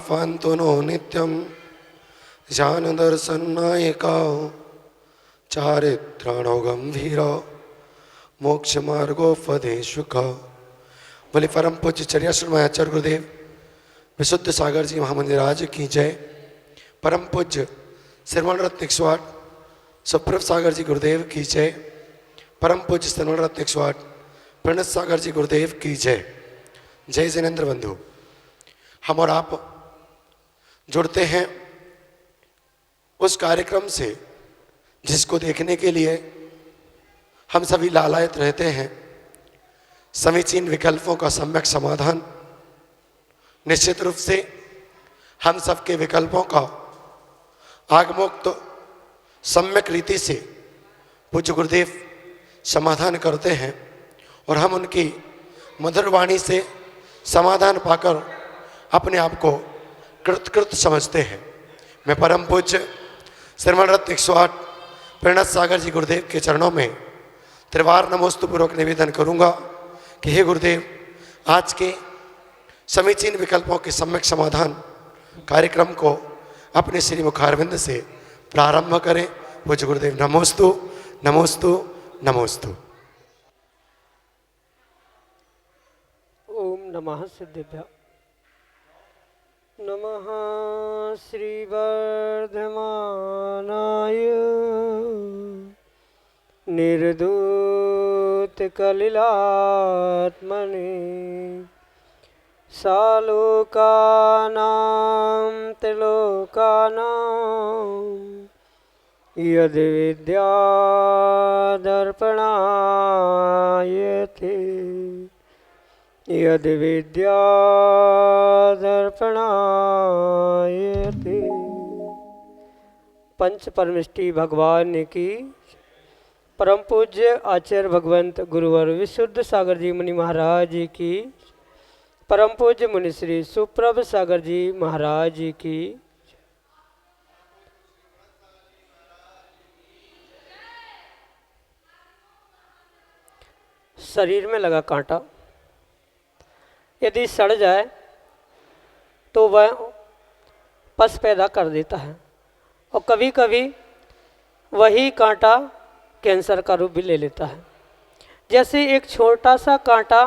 स्वान्तो no नित्यं ज्ञान दर्शन नायका चारित्राणो गंभीर मोक्ष मार्गोपदेशुक। बोले परम पूज्य चर्याश्रमाचार्य गुरुदेव विशुद्ध सागर जी महामंदिराज की जय। परम पूज्य श्रवण रत्न 108 सुप्रभ सागर जी गुरुदेव की जय। परम पूज्य श्रवण रत्न 108 प्रणत सागर जी गुरुदेव की जय। जय जिनेन्द्र बंधु। हम और आप जुड़ते हैं उस कार्यक्रम से जिसको देखने के लिए हम सभी लालायत रहते हैं। समीचीन विकल्पों का सम्यक समाधान। निश्चित रूप से हम सबके विकल्पों का आगमोक्त सम्यक रीति से पूज्य गुरुदेव समाधान करते हैं और हम उनकी मधुर वाणी से समाधान पाकर अपने आप को कृत समझते हैं। मैं परम पूज्य श्रवण रत्न 108 प्रणत सागर जी गुरुदेव के चरणों में त्रिवार नमोस्तु पूर्वक निवेदन करूंगा कि हे गुरुदेव, आज के समीचीन विकल्पों के सम्यक समाधान कार्यक्रम को अपने श्री मुखारविंद से प्रारंभ करें। पूज्य गुरुदेव नमोस्तु नमोस्तु नमोस्तु। ओम नमः सिद्धेभ्य। नमः श्रीवर्धमानाय निर्धूतकलिलात्मने सालोकानां त्रिलोकानां यद्विद्यादर्पणायते यद्विद्यादर्पणायते। पंच परमिष्टि भगवान की परम पूज्य आचार्य भगवंत गुरुवर विशुद्ध सागर जी मुनि महाराज जी की, परम पूज्य मुनि श्री सुप्रभ सागर जी महाराज जी की। शरीर में लगा कांटा यदि सड़ जाए तो वह पस पैदा कर देता है और कभी कभी वही कांटा कैंसर का रूप भी ले लेता है। जैसे एक छोटा सा कांटा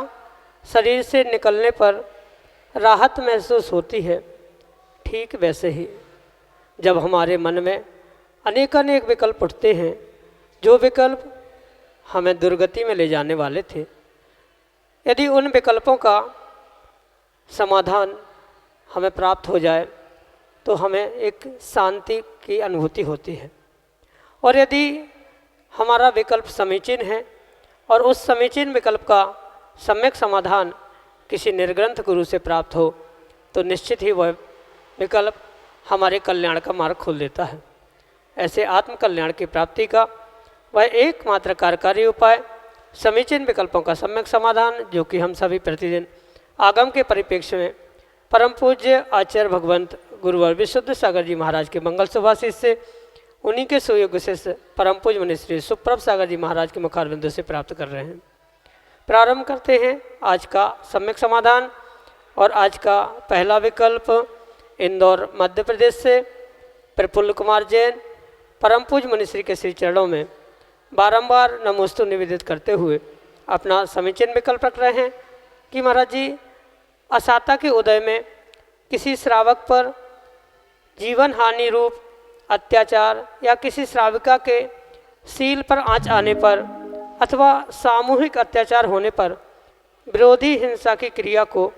शरीर से निकलने पर राहत महसूस होती है, ठीक वैसे ही जब हमारे मन में अनेक विकल्प उठते हैं, जो विकल्प हमें दुर्गति में ले जाने वाले थे, यदि उन विकल्पों का समाधान हमें प्राप्त हो जाए तो हमें एक शांति की अनुभूति होती है। और यदि हमारा विकल्प समीचीन है और उस समीचीन विकल्प का सम्यक समाधान किसी निर्ग्रंथ गुरु से प्राप्त हो तो निश्चित ही वह विकल्प हमारे कल्याण का मार्ग खोल देता है। ऐसे आत्म कल्याण की प्राप्ति का वह एकमात्र कार्यकारी उपाय समीचीन विकल्पों का सम्यक समाधान, जो कि हम सभी प्रतिदिन आगम के परिप्रेक्ष्य में परम पूज्य आचार्य भगवंत गुरुवर विशुद्ध सागर जी महाराज के मंगल सुभाषित से उन्हीं के सुयोग्य से परम पूज्य मुनि श्री सुप्रभ सागर जी महाराज के मुखारविंदों से प्राप्त कर रहे हैं। प्रारंभ करते हैं आज का सम्यक समाधान। और आज का पहला विकल्प इंदौर मध्य प्रदेश से प्रफुल्ल कुमार जैन परम पूज्य मुनि श्री के श्री चरणों में बारंबार नमोस्तु निवेदित करते हुए अपना समीचीन विकल्प रख रहे हैं कि महाराज जी, असाता के उदय में किसी श्रावक पर जीवन हानि रूप अत्याचार या किसी श्राविका के शील पर आँच आने पर अथवा सामूहिक अत्याचार होने पर विरोधी हिंसा की क्रिया को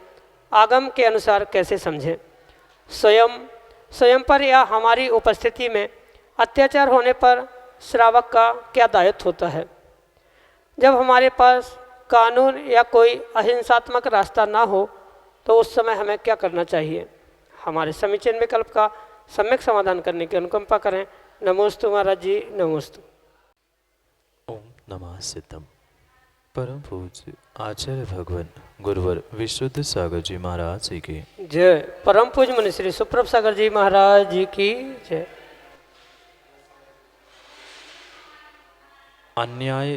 आगम के अनुसार कैसे समझें। स्वयं पर या हमारी उपस्थिति में अत्याचार होने पर श्रावक का क्या दायित्व होता है। जब हमारे पास कानून या कोई अहिंसात्मक रास्ता ना हो तो उस समय हमें क्या करना चाहिए। हमारे समीचीन विकल्प का सम्यक समाधान करने की अनुकंपा करें। नमोस्तु महाराज जी, नमोस्तु। ओम नमः सिद्धम। परम पूज्य आचार्य भगवान गुरुवर विशुद्ध सागर जी महाराज जी की जय। परम पूज्य मुनि श्री सुप्रभ सागर जी महाराज जी की जय। अन्याय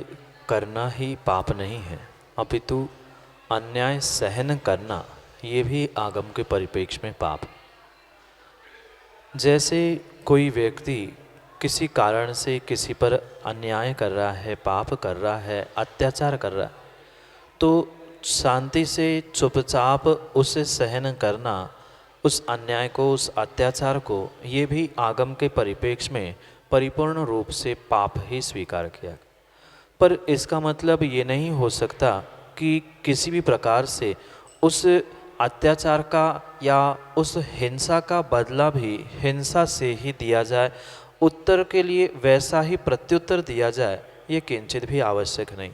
करना ही पाप नहीं है, अपितु अन्याय सहन करना ये भी आगम के परिप्रेक्ष्य में पाप। जैसे कोई व्यक्ति किसी कारण से किसी पर अन्याय कर रहा है, पाप कर रहा है, अत्याचार कर रहा है, तो शांति से चुपचाप उसे सहन करना, उस अन्याय को, उस अत्याचार को, ये भी आगम के परिप्रेक्ष्य में परिपूर्ण रूप से पाप ही स्वीकार किया। पर इसका मतलब ये नहीं हो सकता कि किसी भी प्रकार से उस अत्याचार का या उस हिंसा का बदला भी हिंसा से ही दिया जाए, उत्तर के लिए वैसा ही प्रत्युत्तर दिया जाए, ये किंचित भी आवश्यक नहीं।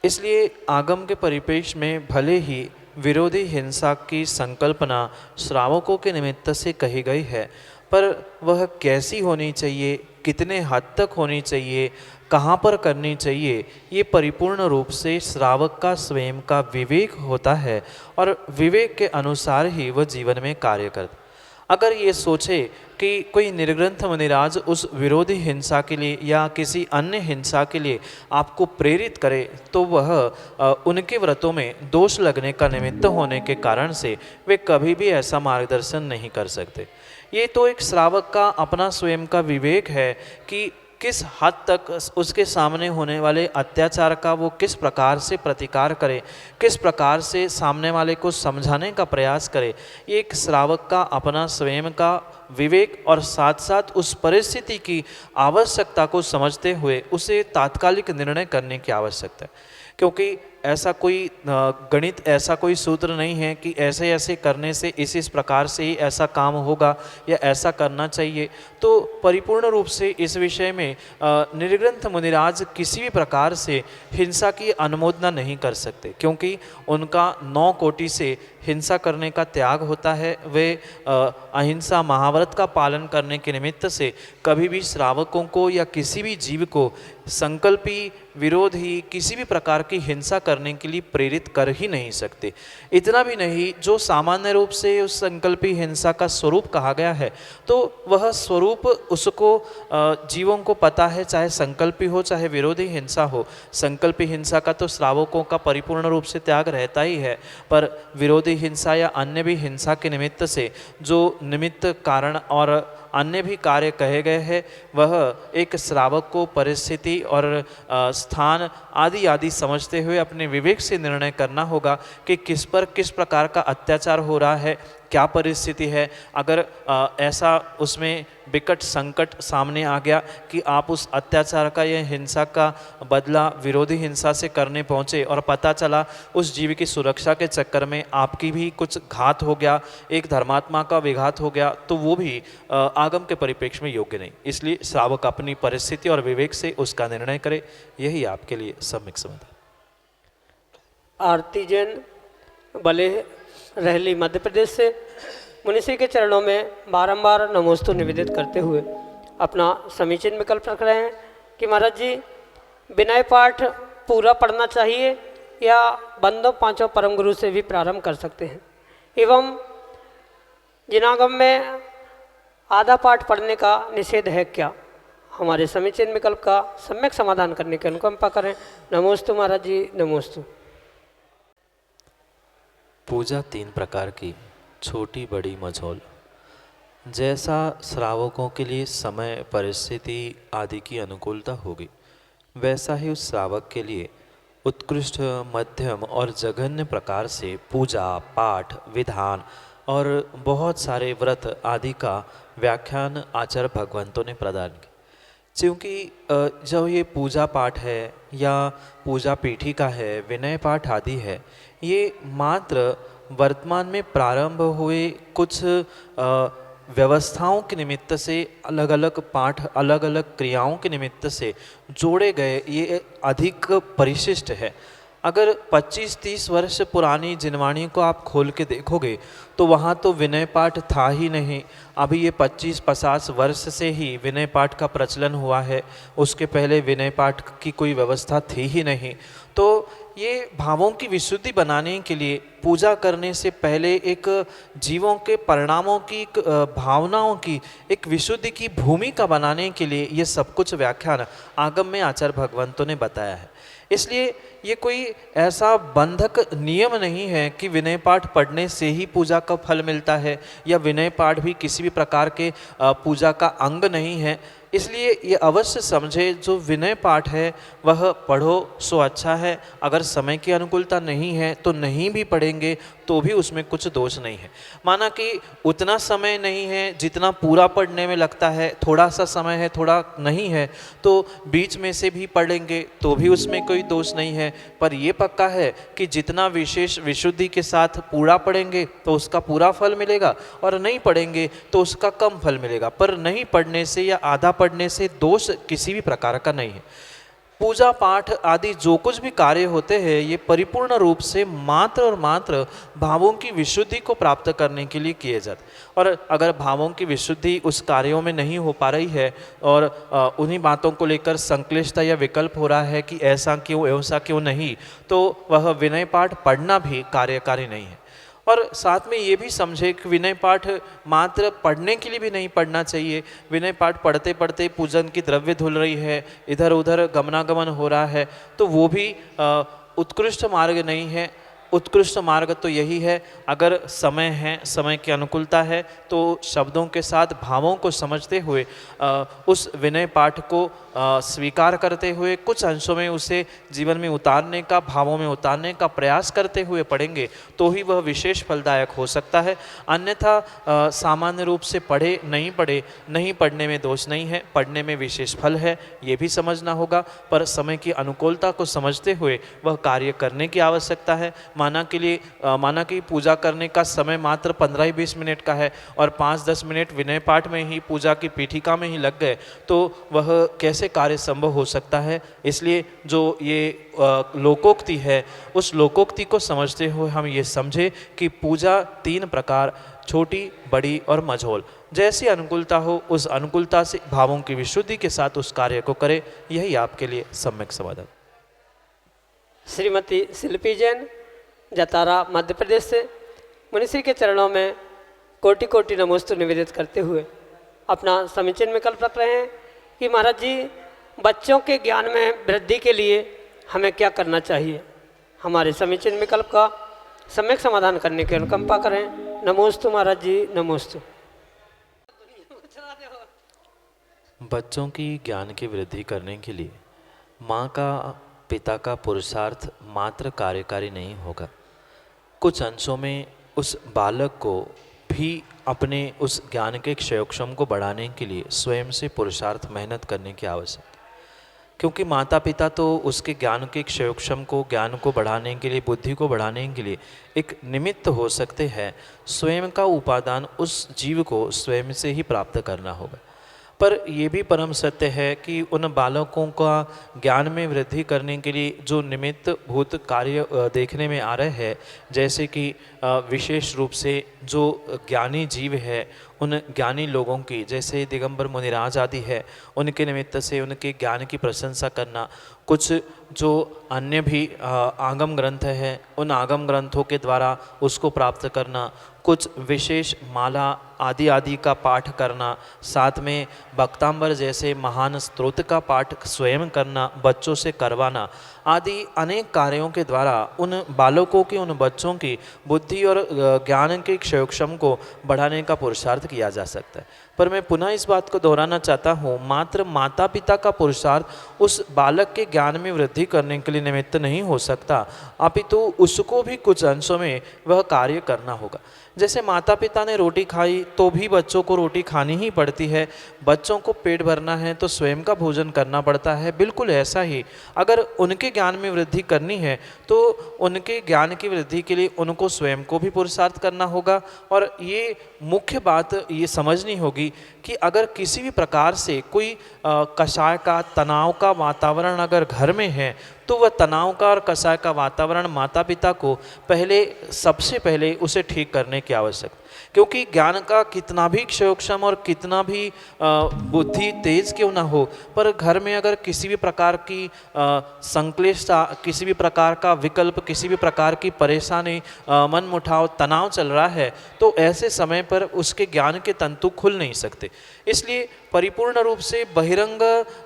इसलिए आगम के परिप्रेक्ष्य में भले ही विरोधी हिंसा की संकल्पना श्रावकों के निमित्त से कही गई है, पर वह कैसी होनी चाहिए, कितने हद तक होनी चाहिए, कहाँ पर करनी चाहिए, ये परिपूर्ण रूप से श्रावक का स्वयं का विवेक होता है और विवेक के अनुसार ही वह जीवन में कार्य करता। अगर ये सोचे कि कोई निर्ग्रंथ मुनिराज उस विरोधी हिंसा के लिए या किसी अन्य हिंसा के लिए आपको प्रेरित करे, तो वह उनके व्रतों में दोष लगने का निमित्त होने के कारण से वे कभी भी ऐसा मार्गदर्शन नहीं कर सकते। ये तो एक श्रावक का अपना स्वयं का विवेक है कि किस हद तक उसके सामने होने वाले अत्याचार का वो किस प्रकार से प्रतिकार करे, किस प्रकार से सामने वाले को समझाने का प्रयास करे। ये एक श्रावक का अपना स्वयं का विवेक और साथ साथ उस परिस्थिति की आवश्यकता को समझते हुए उसे तात्कालिक निर्णय करने की आवश्यकता है। क्योंकि ऐसा कोई गणित, ऐसा कोई सूत्र नहीं है कि ऐसे ऐसे करने से इस प्रकार से ही ऐसा काम होगा या ऐसा करना चाहिए। तो परिपूर्ण रूप से इस विषय में निर्ग्रंथ मुनिराज किसी भी प्रकार से हिंसा की अनुमोदना नहीं कर सकते, क्योंकि उनका 9 कोटि से हिंसा करने का त्याग होता है। वे अहिंसा महाव्रत का पालन करने के निमित्त से कभी भी श्रावकों को या किसी भी जीव को संकल्पी विरोधी किसी भी प्रकार की हिंसा करने के लिए प्रेरित कर ही नहीं सकते। इतना भी नहीं, जो सामान्य रूप से उस संकल्पी हिंसा का स्वरूप कहा गया है, तो वह स्वरूप उसको जीवों को पता है, चाहे संकल्पी हो चाहे विरोधी हिंसा हो। संकल्पी हिंसा का तो श्रावकों का परिपूर्ण रूप से त्याग रहता ही है, पर विरोधी हिंसा या अन्य भी हिंसा के निमित्त से जो निमित्त कारण और अन्य भी कार्य कहे गए हैं, वह एक श्रावक को परिस्थिति और स्थान आदि आदि समझते हुए अपने विवेक से निर्णय करना होगा कि किस पर किस प्रकार का अत्याचार हो रहा है, क्या परिस्थिति है। अगर ऐसा उसमें विकट संकट सामने आ गया कि आप उस अत्याचार का या हिंसा का बदला विरोधी हिंसा से करने पहुँचे और पता चला उस जीव की सुरक्षा के चक्कर में आपकी भी कुछ घात हो गया, एक धर्मात्मा का विघात हो गया, तो वो भी आगम के परिप्रेक्ष्य में योग्य नहीं। इसलिए श्रावक अपनी परिस्थिति और विवेक से उसका निर्णय करे, यही आपके लिए सम्यक समाधान। आरती जैन बले रहली मध्य प्रदेश से मुनिषी के चरणों में बारंबार नमोस्तु निवेदित करते हुए अपना समीचीन विकल्प रख रहे हैं कि महाराज जी, विनय पाठ पूरा पढ़ना चाहिए या बंदों 5 परम गुरु से भी प्रारंभ कर सकते हैं, एवं जिनागम में आधा पाठ पढ़ने का निषेध है क्या? हमारे समीचीन विकल्प का सम्यक समाधान करने की अनुकंपा करें। नमोस्तु महाराज जी, नमोस्तु। पूजा 3 प्रकार की, छोटी बड़ी मझोल। जैसा श्रावकों के लिए समय परिस्थिति आदि की अनुकूलता होगी, वैसा ही उस श्रावक के लिए उत्कृष्ट, मध्यम और जघन्य प्रकार से पूजा पाठ विधान और बहुत सारे व्रत आदि का व्याख्यान आचार्य भगवंतों ने प्रदान किया। क्योंकि जब ये पूजा पाठ है या पूजा पीठिका है, विनय पाठ आदि है, ये मात्र वर्तमान में प्रारंभ हुए कुछ व्यवस्थाओं के निमित्त से, अलग अलग पाठ, अलग अलग क्रियाओं के निमित्त से जोड़े गए, ये अधिक परिशिष्ट है। अगर 25-30 वर्ष पुरानी जिनवाणी को आप खोल के देखोगे तो वहाँ तो विनय पाठ था ही नहीं। अभी ये 25-50 वर्ष से ही विनय पाठ का प्रचलन हुआ है, उसके पहले विनय पाठ की कोई व्यवस्था थी ही नहीं। तो ये भावों की विशुद्धि बनाने के लिए पूजा करने से पहले एक जीवों के परिणामों की भावनाओं की एक विशुद्धि की भूमिका बनाने के लिए ये सब कुछ व्याख्यान आगम में आचार्य भगवंतों ने बताया है। इसलिए ये कोई ऐसा बंधक नियम नहीं है कि विनय पाठ पढ़ने से ही पूजा का फल मिलता है, या विनय पाठ भी किसी भी प्रकार के पूजा का अंग नहीं है। इसलिए ये अवश्य समझे, जो विनय पाठ है वह पढ़ो सो अच्छा है। अगर समय की अनुकूलता नहीं है तो नहीं भी पढ़ेंगे तो भी उसमें कुछ दोष नहीं है। माना कि उतना समय नहीं है जितना पूरा पढ़ने में लगता है, थोड़ा सा समय है, थोड़ा नहीं है, तो बीच में से भी पढ़ेंगे तो भी उसमें कोई दोष नहीं है। पर ये पक्का है कि जितना विशेष विशुद्धि के साथ पूरा पढ़ेंगे तो उसका पूरा फल मिलेगा, और नहीं पढ़ेंगे तो उसका कम फल मिलेगा। पर नहीं पढ़ने से या आधा पढ़ने से दोष किसी भी प्रकार का नहीं है। पूजा पाठ आदि जो कुछ भी कार्य होते हैं ये परिपूर्ण रूप से मात्र और मात्र भावों की विशुद्धि को प्राप्त करने के लिए किए जाते। और अगर भावों की विशुद्धि उस कार्यों में नहीं हो पा रही है और उन्हीं बातों को लेकर संक्लिष्टता या विकल्प हो रहा है कि ऐसा क्यों ऐसा क्यों नहीं, तो वह विनय पाठ पढ़ना भी कार्यकारी नहीं है। और साथ में ये भी समझे कि विनय पाठ मात्र पढ़ने के लिए भी नहीं पढ़ना चाहिए। विनय पाठ पढ़ते पढ़ते पूजन की द्रव्य धुल रही है, इधर उधर गमनागमन हो रहा है, तो वो भी उत्कृष्ट मार्ग नहीं है। उत्कृष्ट मार्ग तो यही है, अगर समय है, समय की अनुकूलता है, तो शब्दों के साथ भावों को समझते हुए उस विनय पाठ को स्वीकार करते हुए कुछ अंशों में उसे जीवन में उतारने का, भावों में उतारने का प्रयास करते हुए पढ़ेंगे तो ही वह विशेष फलदायक हो सकता है। अन्यथा सामान्य रूप से पढ़े नहीं पढ़े, नहीं पढ़ने में दोष नहीं है, पढ़ने में विशेष फल है, ये भी समझना होगा। पर समय की अनुकूलता को समझते हुए वह कार्य करने की आवश्यकता है। माना कि पूजा करने का समय मात्र 15-20 मिनट का है और 5-10 मिनट विनय पाठ में ही, पूजा की पीठिका में ही लग गए, तो वह कैसे कार्य संभव हो सकता है। इसलिए जो ये लोकोक्ति है, उस लोकोक्ति को समझते हुए हम ये समझे कि पूजा 3 प्रकार, छोटी, बड़ी और मझोल, जैसी अनुकूलता हो उस अनुकूलता से भावों की विशुद्धि के साथ उस कार्य को करे। यही आपके लिए सम्यक समाधान। श्रीमती शिल्पी जैन, जतारा, मध्य प्रदेश से मुनिश्री के चरणों में कोटि कोटि नमोस्तु निवेदित करते हुए अपना समीचीन विकल्प रख रहे हैं कि महाराज जी, बच्चों के ज्ञान में वृद्धि के लिए हमें क्या करना चाहिए। हमारे समीचीन विकल्प का सम्यक समाधान करने की अनुकंपा करें। नमोस्तु महाराज जी, नमोस्तु। बच्चों की ज्ञान की वृद्धि करने के लिए माँ का, पिता का पुरुषार्थ मात्र कार्यकारी नहीं होगा। कुछ अंशों में उस बालक को भी अपने उस ज्ञान के क्षयोक्षम को बढ़ाने के लिए स्वयं से पुरुषार्थ, मेहनत करने की आवश्यकता। क्योंकि माता पिता तो उसके ज्ञान के क्षयोक्षम को, ज्ञान को बढ़ाने के लिए, बुद्धि को बढ़ाने के लिए एक निमित्त हो सकते हैं। स्वयं का उपादान उस जीव को स्वयं से ही प्राप्त करना होगा। पर यह भी परम सत्य है कि उन बालकों का ज्ञान में वृद्धि करने के लिए जो निमित्त भूत कार्य देखने में आ रहे हैं, जैसे कि विशेष रूप से जो ज्ञानी जीव है, उन ज्ञानी लोगों की, जैसे दिगंबर मुनिराज आदि है, उनके निमित्त से उनके ज्ञान की प्रशंसा करना, कुछ जो अन्य भी आगम ग्रंथ है, उन आगम ग्रंथों के द्वारा उसको प्राप्त करना, कुछ विशेष माला आदि आदि का पाठ करना, साथ में भक्तांबर जैसे महान स्तोत्र का पाठ स्वयं करना, बच्चों से करवाना, आदि अनेक कार्यों के द्वारा उन बालकों की, उन बच्चों की बुद्धि और ज्ञान के क्षयोक्षम को बढ़ाने का पुरुषार्थ किया जा सकता है। पर मैं पुनः इस बात को दोहराना चाहता हूँ, मात्र माता पिता का पुरुषार्थ उस बालक के ज्ञान में वृद्धि करने के लिए निमित्त नहीं हो सकता, अपितु उसको भी कुछ अंशों में वह कार्य करना होगा। जैसे माता पिता ने रोटी खाई तो भी बच्चों को रोटी खानी ही पड़ती है, बच्चों को पेट भरना है तो स्वयं का भोजन करना पड़ता है। बिल्कुल ऐसा ही अगर उनके ज्ञान में वृद्धि करनी है तो उनके ज्ञान की वृद्धि के लिए उनको स्वयं को भी पुरुषार्थ करना होगा। और ये मुख्य बात ये समझनी होगी कि अगर किसी भी प्रकार से कोई कषाय का, तनाव का वातावरण अगर घर में है तो वह तनाव का और कसाय का वातावरण माता पिता को सबसे पहले उसे ठीक करने की आवश्यकता, क्योंकि ज्ञान का कितना भी क्षयोक्षम और कितना भी बुद्धि तेज क्यों ना हो, पर घर में अगर किसी भी प्रकार की संक्लिष्टता, किसी भी प्रकार का विकल्प, किसी भी प्रकार की परेशानी, मनमुटाव, तनाव चल रहा है, तो ऐसे समय पर उसके ज्ञान के तंतु खुल नहीं सकते। इसलिए परिपूर्ण रूप से बहिरंग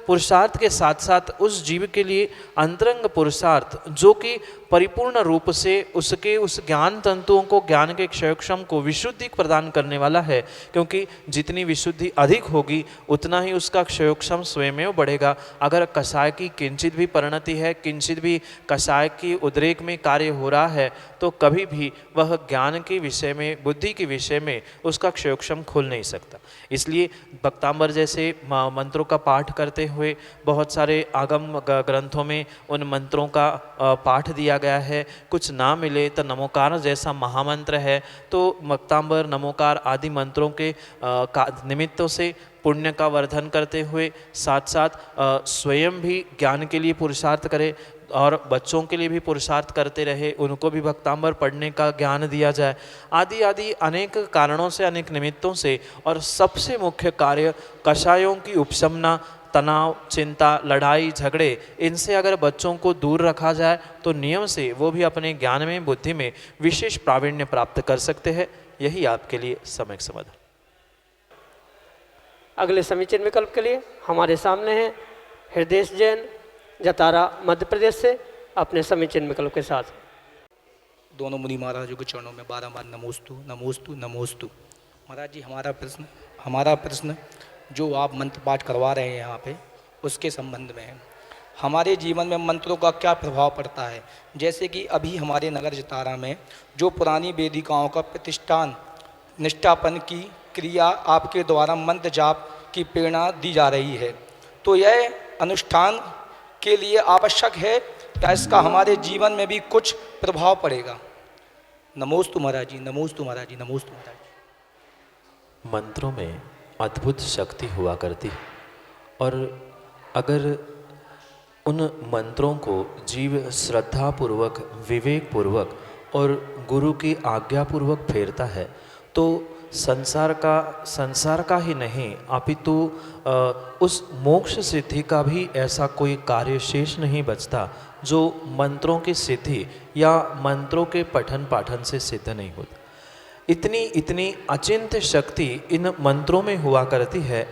पुरुषार्थ के साथ साथ उस जीव के लिए अंतरंग पुरुषार्थ, जो कि परिपूर्ण रूप से उसके उस ज्ञान तंतुओं को, ज्ञान के क्षयक्षम को विशुद्धि प्रदान करने वाला है, क्योंकि जितनी विशुद्धि अधिक होगी उतना ही उसका क्षयोक्षम स्वयमेव बढ़ेगा। अगर कषाय की किंचित भी परिणति है, किंचित भी कषाय की उद्रेक में कार्य हो रहा है, तो कभी भी वह ज्ञान के विषय में, बुद्धि के विषय में उसका क्षयोक्षम खुल नहीं सकता। इसलिए भक्तांबर जैसे मंत्रों का पाठ करते हुए बहुत सारे आगम ग्रंथों में उन मंत्रों का पाठ दिया गया है। कुछ ना मिले तो नमोकार जैसा महामंत्र है, तो भक्तांबर नमोकार आदि मंत्रों के निमित्तों से पुण्य का वर्धन करते हुए साथ साथ स्वयं भी ज्ञान के लिए पुरुषार्थ करे और बच्चों के लिए भी पुरुषार्थ करते रहे, उनको भी भक्तांबर पढ़ने का ज्ञान दिया जाए, आदि आदि अनेक कारणों से, अनेक निमित्तों से। और सबसे मुख्य कार्य कषायों की उपशमना, तनाव, चिंता, लड़ाई झगड़े, इनसे अगर बच्चों को दूर रखा जाए तो नियम से वो भी अपने ज्ञान में, बुद्धि में विशेष प्रावीण्य प्राप्त कर सकते हैं। यही आपके लिए सम्यक समाधान। अगले समीचीन विकल्प के लिए हमारे सामने है हृदय जैन, जतारा मध्य प्रदेश से, अपने समीचीन विकल्प के साथ। दोनों मुनि महाराजों के चरणों में बारंबार नमोस्तु नमोस्तु नमोस्तु। महाराज जी, हमारा प्रश्न जो आप मंत्र पाठ करवा रहे हैं यहाँ पे, उसके संबंध में है। हमारे जीवन में मंत्रों का क्या प्रभाव पड़ता है? जैसे कि अभी हमारे नगर जतारा में जो पुरानी वेदिकाओं का प्रतिष्ठान निष्ठापन की क्रिया आपके द्वारा मंत्र जाप की प्रेरणा दी जा रही है, तो यह अनुष्ठान के लिए आवश्यक है या इसका हमारे जीवन में भी कुछ प्रभाव पड़ेगा? नमोस्तु महाराज जी, नमोस्तु महाराज जी, नमोस्तु महाराज जी। मंत्रों में अद्भुत शक्ति हुआ करती है, और अगर उन मंत्रों को जीव श्रद्धापूर्वक, विवेकपूर्वक और गुरु की आज्ञापूर्वक फेरता है, तो संसार का ही नहीं अपितु उस मोक्ष सिद्धि का भी ऐसा कोई कार्य शेष नहीं बचता जो मंत्रों की सिद्धि या मंत्रों के पठन पाठन से सिद्ध नहीं होता। इतनी अचिंत्य शक्ति इन मंत्रों में हुआ करती है।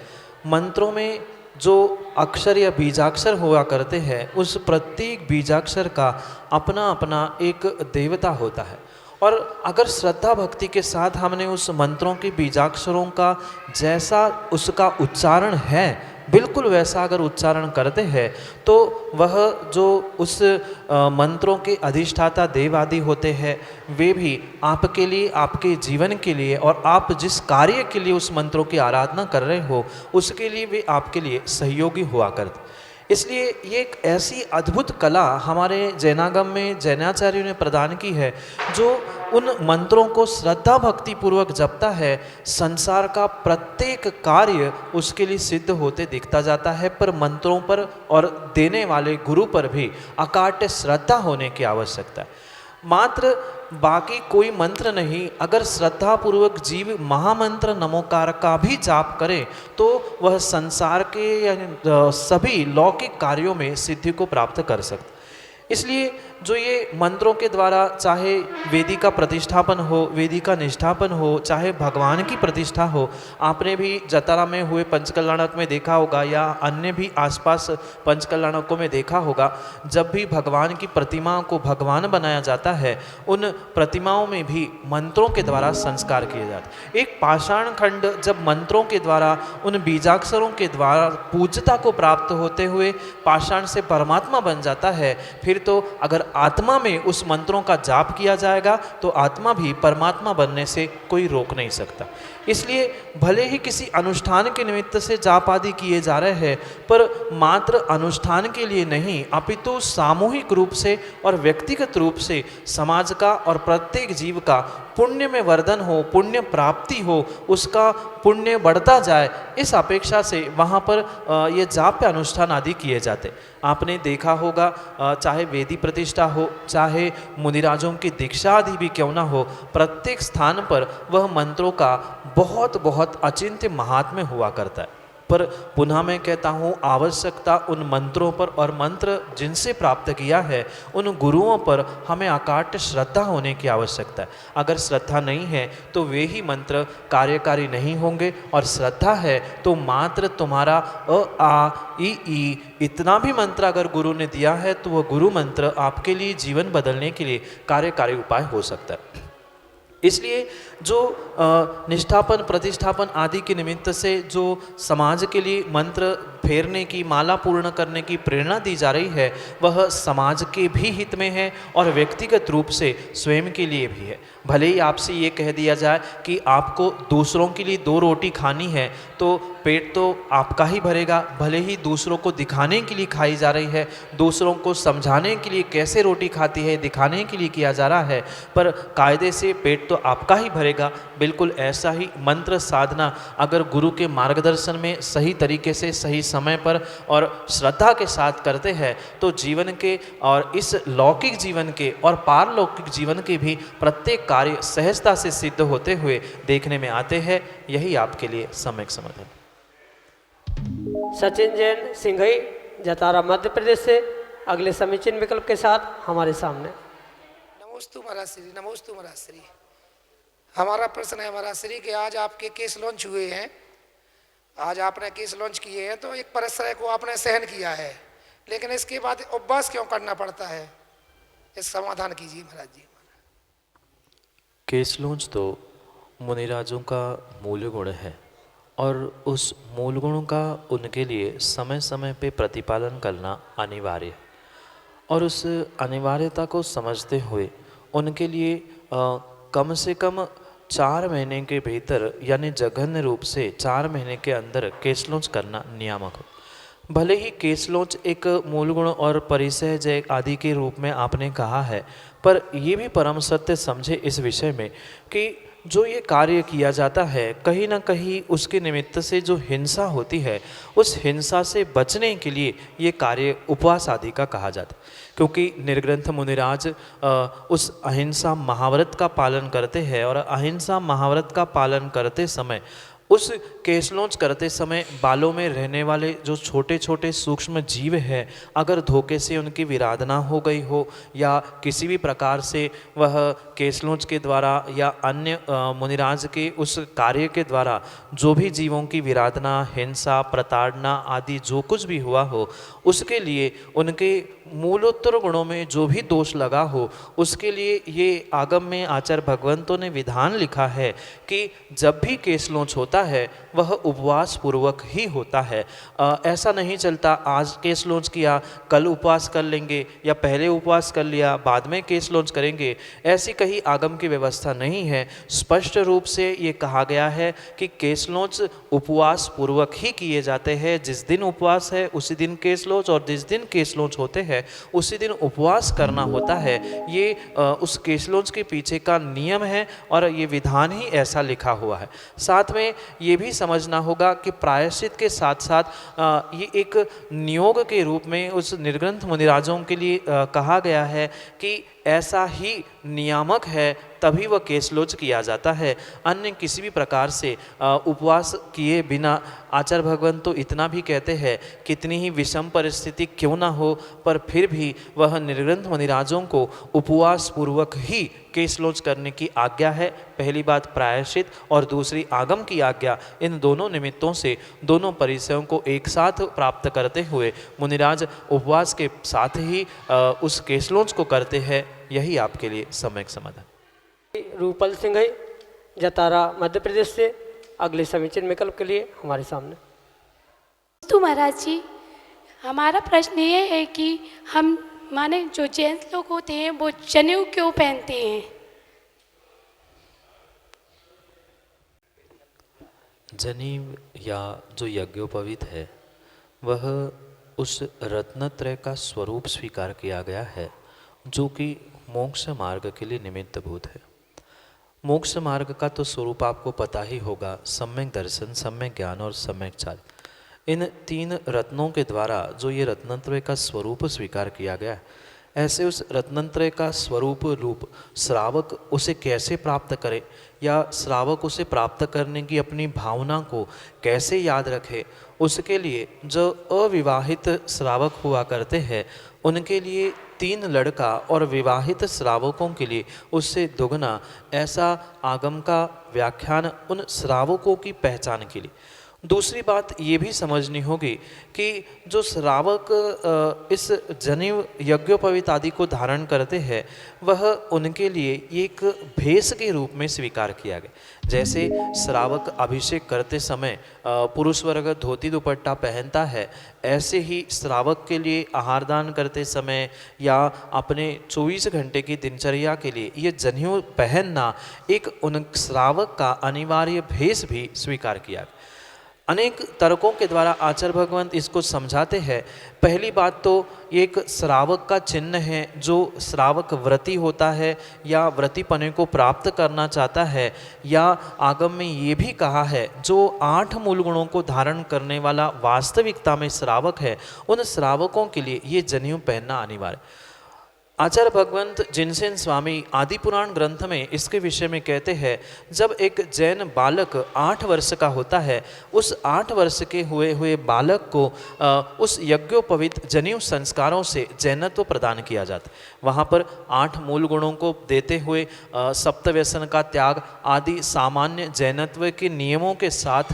मंत्रों में जो अक्षर या बीजाक्षर हुआ करते हैं, उस प्रत्येक बीजाक्षर का अपना अपना एक देवता होता है, और अगर श्रद्धा भक्ति के साथ हमने उस मंत्रों के बीजाक्षरों का जैसा उसका उच्चारण है, बिल्कुल वैसा अगर उच्चारण करते हैं, तो वह जो उस मंत्रों के अधिष्ठाता देव आदि होते हैं, वे भी आपके लिए, आपके जीवन के लिए, और आप जिस कार्य के लिए उस मंत्रों की आराधना कर रहे हो, उसके लिए वे आपके लिए सहयोगी हुआ करते। इसलिए ये एक ऐसी अद्भुत कला हमारे जैनागम में जैनाचार्यों ने प्रदान की है, जो उन मंत्रों को श्रद्धा भक्ति पूर्वक जपता है, संसार का प्रत्येक कार्य उसके लिए सिद्ध होते दिखता जाता है। पर मंत्रों पर और देने वाले गुरु पर भी अकाट्य श्रद्धा होने की आवश्यकता है। मात्र बाकी कोई मंत्र नहीं, अगर श्रद्धा पूर्वक जीव महामंत्र नमोकार का भी जाप करे, तो वह संसार के सभी लौकिक कार्यों में सिद्धि को प्राप्त कर सकता। इसलिए जो ये मंत्रों के द्वारा चाहे वेदी का प्रतिष्ठापन हो, वेदी का निष्ठापन हो, चाहे भगवान की प्रतिष्ठा हो, आपने भी जतारा में हुए पंचकल्याणक में देखा होगा या अन्य भी आसपास पंचकल्याणकों में देखा होगा, जब भी भगवान की प्रतिमाओं को भगवान बनाया जाता है, उन प्रतिमाओं में भी मंत्रों के द्वारा संस्कार किए जाते हैं। एक पाषाण खंड जब मंत्रों के द्वारा, उन बीजाक्षरों के द्वारा पूज्यता को प्राप्त होते हुए पाषाण से परमात्मा बन जाता है, फिर तो अगर आत्मा में उस मंत्रों का जाप किया जाएगा तो आत्मा भी परमात्मा बनने से कोई रोक नहीं सकता। इसलिए भले ही किसी अनुष्ठान के निमित्त से जाप आदि किए जा रहे हैं, पर मात्र अनुष्ठान के लिए नहीं, अपितु सामूहिक रूप से और व्यक्तिगत रूप से समाज का और प्रत्येक जीव का पुण्य में वर्धन हो, पुण्य प्राप्ति हो, उसका पुण्य बढ़ता जाए, इस अपेक्षा से वहाँ पर ये जाप्य अनुष्ठान आदि किए जाते। आपने देखा होगा चाहे वेदी प्रतिष्ठा हो, चाहे मुनिराजों की दीक्षा आदि भी क्यों ना हो, प्रत्येक स्थान पर वह मंत्रों का बहुत बहुत अचिंत्य महात्म्य हुआ करता है। पर पुनः मैं कहता हूँ, आवश्यकता उन मंत्रों पर और मंत्र जिनसे प्राप्त किया है उन गुरुओं पर हमें अकाट्य श्रद्धा होने की आवश्यकता है। अगर श्रद्धा नहीं है तो वे ही मंत्र कार्यकारी नहीं होंगे, और श्रद्धा है तो मात्र तुम्हारा अ आ ई इतना भी मंत्र अगर गुरु ने दिया है तो वह गुरु मंत्र आपके लिए जीवन बदलने के लिए कार्यकारी उपाय हो सकता है। इसलिए जो निष्ठापन प्रतिष्ठापन आदि के निमित्त से जो समाज के लिए मंत्र फेरने की, माला पूर्ण करने की प्रेरणा दी जा रही है, वह समाज के भी हित में है और व्यक्तिगत रूप से स्वयं के लिए भी है। भले ही आपसे ये कह दिया जाए कि आपको दूसरों के लिए 2 रोटी खानी है तो पेट तो आपका ही भरेगा, भले ही दूसरों को दिखाने के लिए खाई जा रही है, दूसरों को समझाने के लिए कैसे रोटी खाती है दिखाने के लिए किया जा रहा है, पर कायदे से पेट तो आपका ही भरेगा। बिल्कुल ऐसा ही मंत्र साधना अगर गुरु के मार्गदर्शन में सही तरीके से, सही समय पर और श्रद्धा के साथ करते हैं तो जीवन के और इस लौकिक जीवन के और पारलौकिक जीवन के भी प्रत्येक कार्य सहजता से सिद्ध होते हुए देखने में आते हैं। यही आपके लिए सम्यक समाधान। सचिन जैन सिंघई जतारा मध्य प्रदेश से अगले समीचीन विकल्प के साथ हमारे सामने। नमोस्तु महाराज श्री, नमोस्तु महाराज श्री। हमारा प्रश्न है महाराज श्री कि आज आपके केस लॉन्च हुए हैं, आज आपने केस लॉन्च किए हैं तो एक परिश्रय को आपने सहन किया है, लेकिन इसके बाद उपवास क्यों करना पड़ता है, इस समाधान कीजिए महाराज जी। केस लॉन्च तो मुनिराजों का मूल गुण है और उस मूल गुणों का उनके लिए समय समय पे प्रतिपालन करना अनिवार्य है, और उस अनिवार्यता को समझते हुए उनके लिए कम से कम 4 महीने के भीतर यानी जघन्य रूप से 4 महीने के अंदर केस लॉन्च करना नियामक हो। भले ही केस लॉन्च एक मूल गुण और परिसहज आदि के रूप में आपने कहा है, पर ये भी परम सत्य समझे इस विषय में कि जो ये कार्य किया जाता है कहीं ना कहीं उसके निमित्त से जो हिंसा होती है, उस हिंसा से बचने के लिए ये कार्य उपवास आदि का कहा जाता है। क्योंकि निर्ग्रंथ मुनिराज उस अहिंसा महाव्रत का पालन करते हैं, और अहिंसा महाव्रत का पालन करते समय उस केस लॉन्च करते समय बालों में रहने वाले जो छोटे छोटे सूक्ष्म जीव हैं, अगर धोखे से उनकी विराधना हो गई हो या किसी भी प्रकार से वह केस लॉन्च के द्वारा या अन्य मुनिराज के उस कार्य के द्वारा जो भी जीवों की विराधना, हिंसा, प्रताड़ना आदि जो कुछ भी हुआ हो, उसके लिए उनके मूलोत्तर गुणों में जो भी दोष लगा हो, उसके लिए ये आगम में आचार्य भगवंतों ने विधान लिखा है कि जब भी केस लॉन्च होता है वह उपवास पूर्वक ही होता है। ऐसा नहीं चलता आज केस लॉन्च किया कल उपवास कर लेंगे या पहले उपवास कर लिया बाद में केस लॉन्च करेंगे, ऐसी कहीं आगम की व्यवस्था नहीं है। स्पष्ट रूप से ये कहा गया है कि केस लॉन्च उपवास पूर्वक ही किए जाते हैं। जिस दिन उपवास है उसी दिन केस लॉन्च, और जिस दिन केस लॉन्च होते हैं उसी दिन उपवास करना होता है। ये उस केस लॉन्च के पीछे का नियम है और ये विधान ही ऐसा लिखा हुआ है। साथ में ये भी समझना होगा कि प्रायश्चित के साथ साथ ये एक नियोग के रूप में उस निर्ग्रंथ मुनिराजों के लिए कहा गया है कि ऐसा ही नियामक है तभी वह केस लॉन्च किया जाता है। अन्य किसी भी प्रकार से उपवास किए बिना आचार्य भगवान तो इतना भी कहते हैं कितनी ही विषम परिस्थिति क्यों ना हो, पर फिर भी वह निर्ग्रंथ मुनिराजों को उपवास पूर्वक ही केस लॉन्च करने की आज्ञा है। पहली बात प्रायश्चित और दूसरी आगम की आज्ञा, इन दोनों निमित्तों से दोनों परिचयों को एक साथ प्राप्त करते हुए मुनिराज उपवास के साथ ही उस केस लॉन्च को करते हैं। यही आपके लिए सम्यक समाधान। रूपल सिंघई जतारा मध्य प्रदेश से अगले समीचीन विकल्प के लिए हमारे सामने। तो महाराज जी, हमारा प्रश्न ये है कि हम माने जो जेंट्स लोग होते हैं वो जनेऊ क्यों पहनते हैं? जनेऊ या जो यज्ञोपवीत है वह उस रत्नत्रय का स्वरूप स्वीकार किया गया है जो कि मोक्ष मार्ग के लिए निमित्तभूत है। मोक्ष मार्ग का तो स्वरूप आपको पता ही होगा, सम्यक दर्शन, सम्यक ज्ञान और सम्यक चाल। इन तीन रत्नों के द्वारा जो ये रत्नत्रय का स्वरूप स्वीकार किया गया है, ऐसे उस रत्नत्रय का स्वरूप रूप श्रावक उसे कैसे प्राप्त करे या श्रावक उसे प्राप्त करने की अपनी भावना को कैसे याद रखे, उसके लिए जो अविवाहित श्रावक हुआ करते हैं उनके लिए 3 लड़का और विवाहित श्रावकों के लिए उससे दुगना ऐसा आगम का व्याख्यान उन श्रावकों की पहचान के लिए। दूसरी बात ये भी समझनी होगी कि जो श्रावक इस जनेऊ यज्ञोपवीत आदि को धारण करते हैं वह उनके लिए एक भेष के रूप में स्वीकार किया गया। जैसे श्रावक अभिषेक करते समय पुरुष वर्ग धोती दुपट्टा पहनता है, ऐसे ही श्रावक के लिए आहार दान करते समय या अपने 24 घंटे की दिनचर्या के लिए ये जनेऊ पहनना एक उन श्रावक का अनिवार्य भेष भी स्वीकार किया गया। अनेक तर्कों के द्वारा आचार्य भगवंत इसको समझाते हैं। पहली बात तो एक श्रावक का चिन्ह है, जो श्रावक व्रती होता है या व्रतीपने को प्राप्त करना चाहता है, या आगम में ये भी कहा है जो 8 मूल गुणों को धारण करने वाला वास्तविकता में श्रावक है, उन श्रावकों के लिए ये जनेऊ पहनना अनिवार्य। आचार्य भगवंत जिनसेन स्वामी आदि पुराण ग्रंथ में इसके विषय में कहते हैं, जब एक जैन बालक 8 वर्ष का होता है, उस 8 वर्ष के हुए बालक को उस यज्ञोपवीत जनेऊ संस्कारों से जैनत्व प्रदान किया जाता है। वहाँ पर 8 मूल गुणों को देते हुए सप्तव्यसन का त्याग आदि सामान्य जैनत्व के नियमों के साथ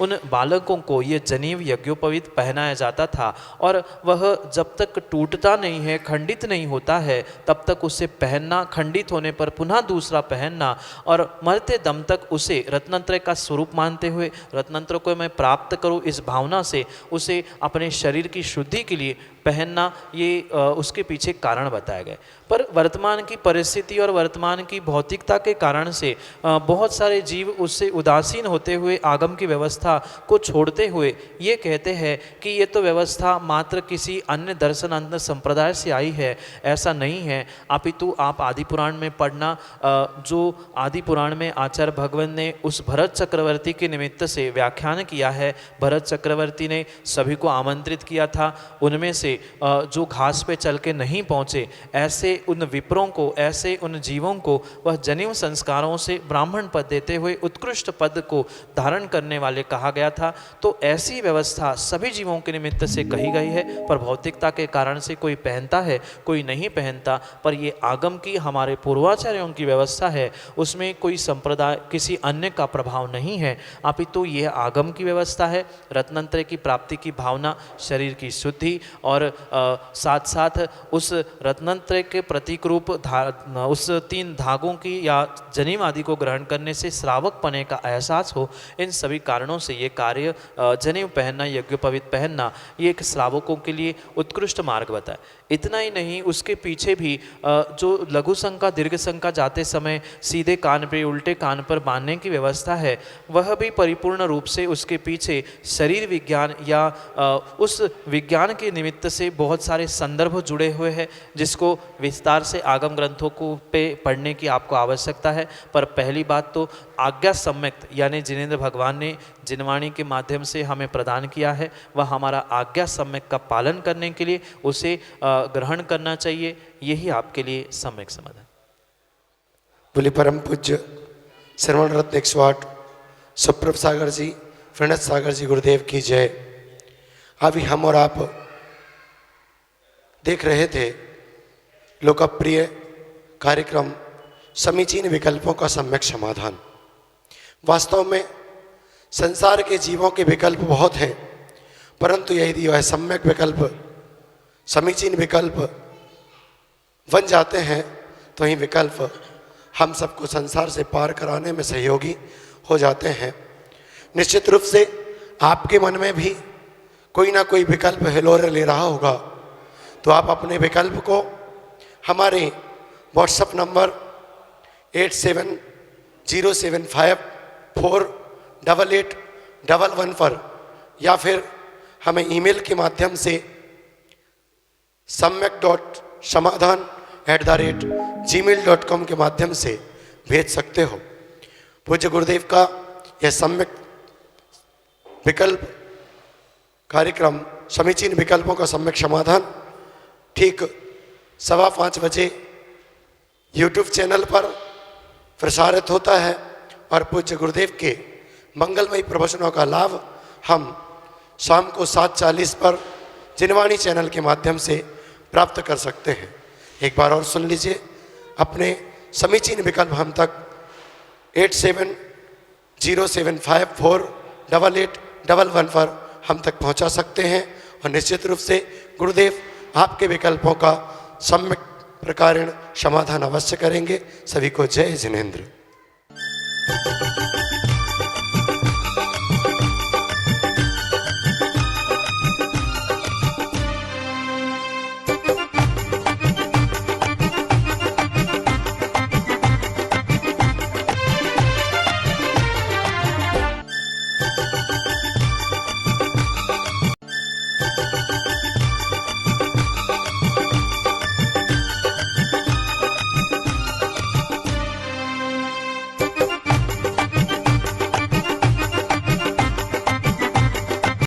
उन बालकों को ये जनेऊ यज्ञोपवीत पहनाया जाता था, और वह जब तक टूटता नहीं है, खंडित नहीं होता है, तब तक उसे पहनना, खंडित होने पर पुनः दूसरा पहनना, और मरते दम तक उसे रत्नत्रय का स्वरूप मानते हुए रत्नत्रय को मैं प्राप्त करूं इस भावना से उसे अपने शरीर की शुद्धि के लिए पहनना, ये उसके पीछे कारण बताया गया। पर वर्तमान की परिस्थिति और वर्तमान की भौतिकता के कारण से बहुत सारे जीव उससे उदासीन होते हुए आगम की व्यवस्था को छोड़ते हुए ये कहते हैं कि ये तो व्यवस्था मात्र किसी अन्य दर्शन अन्य संप्रदाय से आई है। ऐसा नहीं है, अपितु आप आदि पुराण में पढ़ना, जो आदि पुराण में आचार्य भगवंत ने उस भरत चक्रवर्ती के निमित्त से व्याख्यान किया है। भरत चक्रवर्ती ने सभी को आमंत्रित किया था, उनमें से जो घास पे चल के नहीं पहुँचे, ऐसे उन विप्रों को, ऐसे उन जीवों को वह जनेऊ संस्कारों से ब्राह्मण पद देते हुए उत्कृष्ट पद को धारण करने वाले कहा गया था। तो ऐसी व्यवस्था सभी जीवों के निमित्त से कही गई है, पर भौतिकता के कारण से कोई पहनता है, कोई नहीं पहनता। पर ये आगम की, हमारे पूर्वाचार्यों की व्यवस्था है, उसमें कोई संप्रदाय, किसी अन्य का प्रभाव नहीं है, अपितु ये आगम की व्यवस्था है। रत्नत्रय की प्राप्ति की भावना, शरीर की शुद्धि और साथ साथ उस रत्नत्रय के प्रतीक रूप उस 3 धागों की या जनेऊ आदि को ग्रहण करने से श्रावक पने का एहसास हो, इन सभी कारणों से ये कार्य जनेऊ पहनना, यज्ञोपवीत पहनना, ये एक श्रावकों के लिए उत्कृष्ट मार्ग बताए। इतना ही नहीं, उसके पीछे भी जो लघु शंका दीर्घ शंका जाते समय सीधे कान पे, उल्टे कान पर बांधने की व्यवस्था है, वह भी परिपूर्ण रूप से उसके पीछे शरीर विज्ञान या उस विज्ञान के निमित्त से बहुत सारे संदर्भ जुड़े हुए हैं, जिसको विस्तार से आगम ग्रंथों को पे पढ़ने की आपको आवश्यकता है। पर पहली बात तो आज्ञा सम्यक, यानी जिनेंद्र भगवान ने जिनवाणी के माध्यम से हमें प्रदान किया है, वह हमारा आज्ञा सम्यक का पालन करने के लिए उसे ग्रहण करना चाहिए। यही आपके लिए सम्यक समाधान। बोले परम पूज्य श्रवण रत्न 108 सुप्रभ सागर जी, प्रणत सागर जी गुरुदेव की जय। अभी हम और आप देख रहे थे लोकप्रिय कार्यक्रम समीचीन विकल्पों का सम्यक समाधान। वास्तव में संसार के जीवों के विकल्प बहुत हैं, परंतु यदि वह सम्यक विकल्प, समीचीन विकल्प बन जाते हैं तो ये विकल्प हम सबको संसार से पार कराने में सहयोगी हो जाते हैं। निश्चित रूप से आपके मन में भी कोई ना कोई विकल्प हिलोरे ले रहा होगा, तो आप अपने विकल्प को हमारे व्हाट्सएप नंबर 8707548811 पर या फिर हमें ईमेल के माध्यम से सम्यक.समाधान@gmail.com के माध्यम से भेज सकते हो। पूज्य गुरुदेव का यह सम्यक विकल्प कार्यक्रम समीचीन विकल्पों का सम्यक समाधान ठीक 5:15 बजे YouTube चैनल पर प्रसारित होता है और पूज्य गुरुदेव के मंगलमयी प्रवचनों का लाभ हम शाम को 7:40 पर जिनवाणी चैनल के माध्यम से प्राप्त कर सकते हैं। एक बार और सुन लीजिए, अपने समीचीन विकल्प हम तक 8707548811 पर हम तक पहुंचा सकते हैं और निश्चित रूप से गुरुदेव आपके विकल्पों का सम्यक प्रकारेण समाधान अवश्य करेंगे। सभी को जय जिनेंद्र।